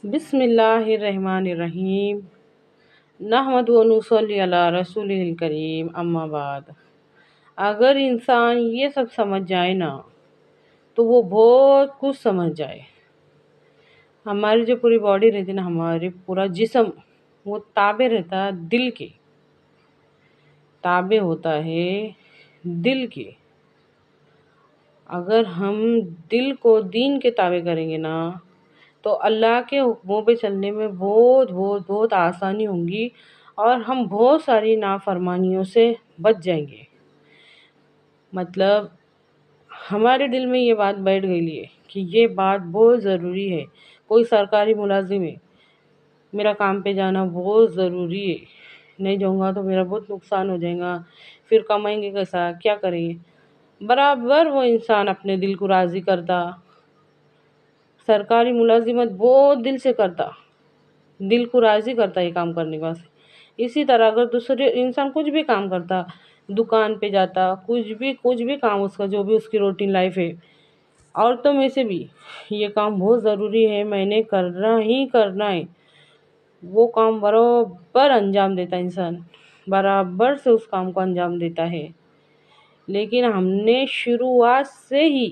بسم اللہ الرحمن الرحیم نحمد و نصلی علی رسول الکریم اما بعد۔ اگر انسان یہ سب سمجھ جائے نا تو وہ بہت کچھ سمجھ جائے۔ ہماری جو پوری باڈی رہتی نا، ہمارے پورا جسم وہ تابع رہتا دل کے، تابع ہوتا ہے دل کے۔ اگر ہم دل کو دین کے تابع کریں گے نا تو اللہ کے حکموں پہ چلنے میں بہت آسانی ہوں گی، اور ہم بہت ساری نافرمانیوں سے بچ جائیں گے۔ مطلب ہمارے دل میں یہ بات بیٹھ گئی ہے کہ یہ بات بہت ضروری ہے۔ کوئی سرکاری ملازم ہے، میرا کام پہ جانا بہت ضروری ہے، نہیں جاؤں گا تو میرا بہت نقصان ہو جائے گا، پھر کمائیں گے کیسا، کیا کریں گے؟ برابر وہ انسان اپنے دل کو راضی کرتا، سرکاری ملازمت بہت دل سے کرتا، دل کو راضی کرتا یہ کام کرنے کے واسطے۔ اسی طرح اگر دوسرے انسان کچھ بھی کام کرتا، دکان پہ جاتا، کچھ بھی کام اس کا جو بھی اس کی روٹین لائف ہے، عورتوں میں سے بھی یہ کام بہت ضروری ہے، میں نے کرنا ہی کرنا ہے، وہ کام برابر انجام دیتا انسان، برابر سے اس کام کو انجام دیتا ہے۔ لیکن ہم نے شروعات سے ہی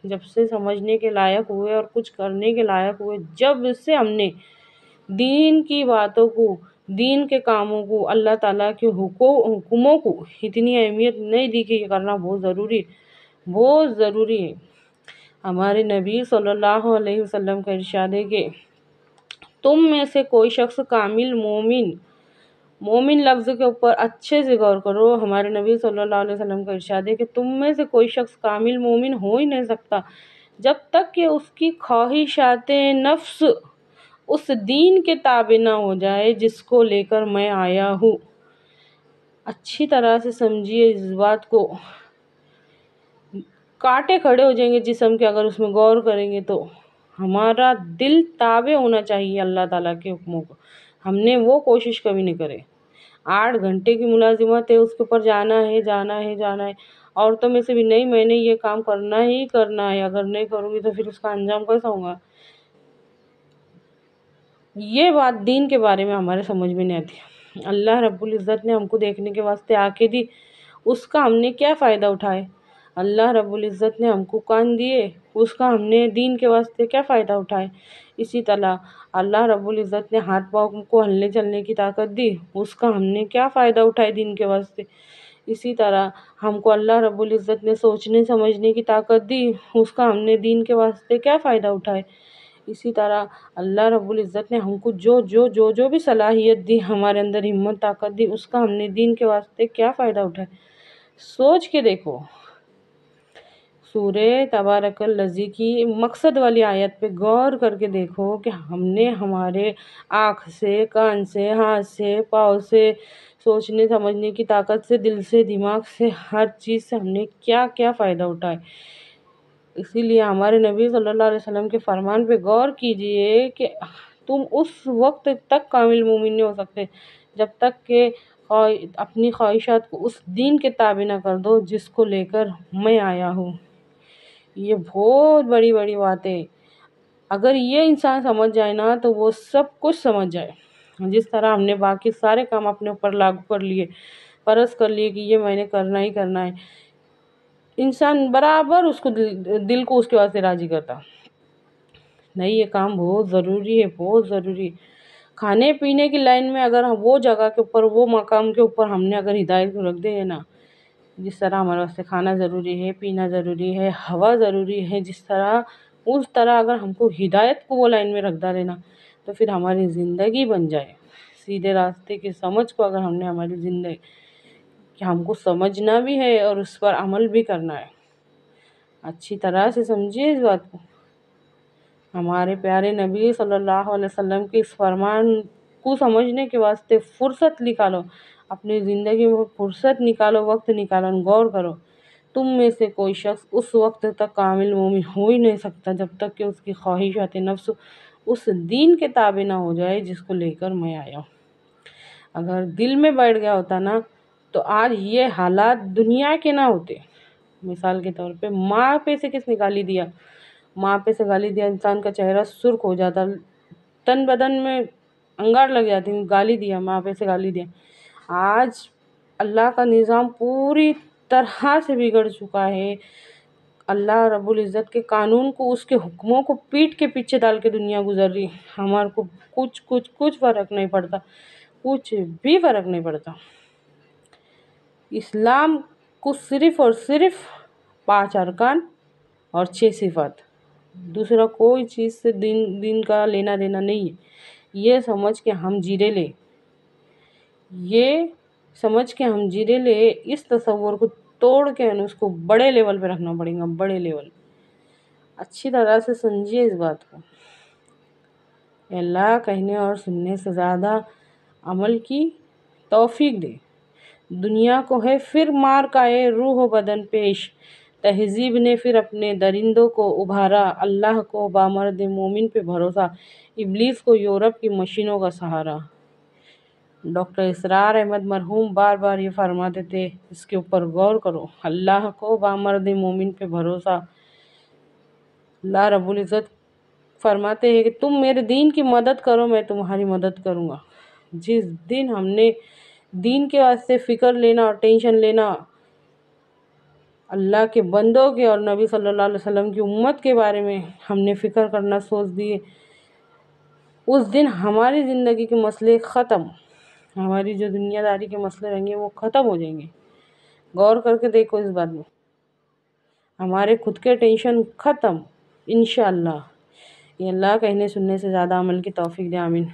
جب سے سمجھنے کے لائق ہوئے اور کچھ کرنے کے لائق ہوئے، جب سے ہم نے دین کی باتوں کو، دین کے کاموں کو، اللہ تعالیٰ کے حکموں کو اتنی اہمیت نہیں دی کہ یہ کرنا بہت ضروری ہے۔ ہمارے نبی صلی اللہ علیہ وسلم کا ارشاد ہے کہ تم میں سے کوئی شخص کامل مومن لفظ کے اوپر اچھے سے غور کرو۔ ہمارے نبی صلی اللہ علیہ وسلم کا ارشاد ہے کہ تم میں سے کوئی شخص کامل مومن ہو ہی نہیں سکتا جب تک کہ اس کی خواہشات نفس اس دین کے تابع نہ ہو جائے جس کو لے کر میں آیا ہوں۔ اچھی طرح سے سمجھیے اس بات کو، کانٹے کھڑے ہو جائیں گے جسم کے اگر اس میں غور کریں گے تو۔ ہمارا دل تابع ہونا چاہیے اللہ تعالیٰ کے حکموں کو، ہم نے وہ کوشش کبھی نہیں کرے۔ 8 گھنٹے کی ملازمت ہے، اس کے اوپر جانا ہے۔ عورتوں میں سے بھی نہیں، میں نے یہ کام کرنا ہی کرنا ہے، اگر نہیں کروں گی تو پھر اس کا انجام کیسا ہوگا؟ یہ بات دین کے بارے میں ہمارے سمجھ میں نہیں آتی۔ اللہ رب العزت نے ہم کو دیکھنے کے واسطے آنکھیں دی، اس کا ہم نے کیا فائدہ اٹھائے؟ اللہ رب العزت نے ہم کو کان دیے، اس کا ہم نے دین کے واسطے کیا فائدہ اٹھائے؟ اسی طرح اللہ رب العزت نے ہاتھ پاؤں کو ہلنے چلنے کی طاقت دی، اس کا ہم نے کیا فائدہ اٹھائے دین کے واسطے؟ اسی طرح ہم کو اللہ رب العزت نے سوچنے سمجھنے کی طاقت دی، اس کا ہم نے دین کے واسطے کیا فائدہ اٹھائے؟ اسی طرح اللہ رب العزت نے ہم کو جو بھی صلاحیت دی، ہمارے اندر ہمت طاقت دی، اس کا ہم نے دین کے واسطے کیا فائدہ اٹھائے؟ سوچ کے دیکھو۔ سورہ تبارک الذی کی مقصد والی آیت پہ غور کر کے دیکھو کہ ہم نے ہمارے آنکھ سے، کان سے، ہاتھ سے، پاؤں سے، سوچنے سمجھنے کی طاقت سے، دل سے، دماغ سے، ہر چیز سے ہم نے کیا کیا فائدہ اٹھائے۔ اسی لیے ہمارے نبی صلی اللہ علیہ وسلم کے فرمان پہ غور کیجئے کہ تم اس وقت تک کامل مومن نہیں ہو سکتے جب تک کہ اپنی خواہشات کو اس دین کے تابع نہ کر دو جس کو لے کر میں آیا ہوں۔ یہ بہت بڑی بات ہے۔ اگر یہ انسان سمجھ جائے نا تو وہ سب کچھ سمجھ جائے۔ جس طرح ہم نے باقی سارے کام اپنے اوپر لاگو کر لیے، فرض کر لیے کہ یہ میں نے کرنا ہی کرنا ہے، انسان برابر اس کو دل کو اس کے واسطے راضی کرتا، نہیں یہ کام بہت ضروری ہے۔ کھانے پینے کی لائن میں اگر وہ جگہ کے اوپر، وہ مقام کے اوپر ہم نے اگر ہدایت کو رکھ دے نا، جس طرح ہمارے واسطے کھانا ضروری ہے، پینا ضروری ہے، ہوا ضروری ہے، اس طرح اگر ہم کو ہدایت کو وہ لائن میں رکھ ڈالے نا تو پھر ہماری زندگی بن جائے سیدھے راستے کی سمجھ کو، اگر ہم نے ہماری زندگی کہ ہم کو سمجھنا بھی ہے اور اس پر عمل بھی کرنا ہے۔ اچھی طرح سے سمجھیے اس بات کو۔ ہمارے پیارے نبی صلی اللہ علیہ وسلم کے اس فرمان کو سمجھنے کے واسطے فرصت نکالو، اپنی زندگی میں فرصت نکالو، وقت نکالو، غور کرو۔ تم میں سے کوئی شخص اس وقت تک کامل مومن ہو ہی نہیں سکتا جب تک کہ اس کی خواہشات نفس اس دین کے تابع نہ ہو جائے جس کو لے کر میں آیا ہوں۔ اگر دل میں بیٹھ گیا ہوتا نا تو آج یہ حالات دنیا کے نہ ہوتے۔ مثال کے طور پہ ماں پہ سے کس نے گالی دیا؟ ماں پہ سے گالی دیا، انسان کا چہرہ سرخ ہو جاتا، تن بدن میں انگار لگ جاتی ہیں، گالی دیا، ماں پہ سے گالی دیا۔ آج اللہ کا نظام پوری طرح سے بگڑ چکا ہے۔ اللہ رب العزت کے قانون کو، اس کے حکموں کو پیٹ کے پیچھے ڈال کے دنیا گزر رہی ہے۔ ہمارے کو کچھ فرق نہیں پڑتا، کچھ بھی فرق نہیں پڑتا۔ اسلام کو صرف اور صرف 5 ارکان اور 6 صفات، دوسرا کوئی چیز سے دین کا لینا دینا نہیں ہے۔ یہ سمجھ کے ہم جیرے لے، اس تصور کو توڑ کے اس کو بڑے لیول پہ رکھنا پڑے گا، بڑے لیول۔ اچھی طرح سے سمجھیے اس بات کو۔ اللہ کہنے اور سننے سے زیادہ عمل کی توفیق دے۔ دنیا کو ہے پھر مار کائے روح و بدن پیش، تہذیب نے پھر اپنے درندوں کو ابھارا، اللہ کو بامرد مومن پہ بھروسہ، ابلیس کو یورپ کی مشینوں کا سہارا۔ ڈاکٹر اسرار احمد مرحوم بار بار یہ فرماتے تھے، اس کے اوپر غور کرو، اللہ کو بامرد مومن پہ بھروسہ۔ اللہ رب العزت فرماتے ہیں کہ تم میرے دین کی مدد کرو، میں تمہاری مدد کروں گا۔ جس دن ہم نے دین کے واسطے فکر لینا اور ٹینشن لینا، اللہ کے بندوں کے اور نبی صلی اللہ علیہ وسلم کی امت کے بارے میں ہم نے فکر کرنا سوچ دیے، اس دن ہماری زندگی کے مسئلے ختم، ہماری جو دنیا داری کے مسئلے رہیں گے وہ ختم ہو جائیں گے۔ غور کر کے دیکھو اس بات میں، ہمارے خود کے ٹینشن ختم انشاءاللہ۔ یہ اللہ کہنے سننے سے زیادہ عمل کی توفیق دے، آمین۔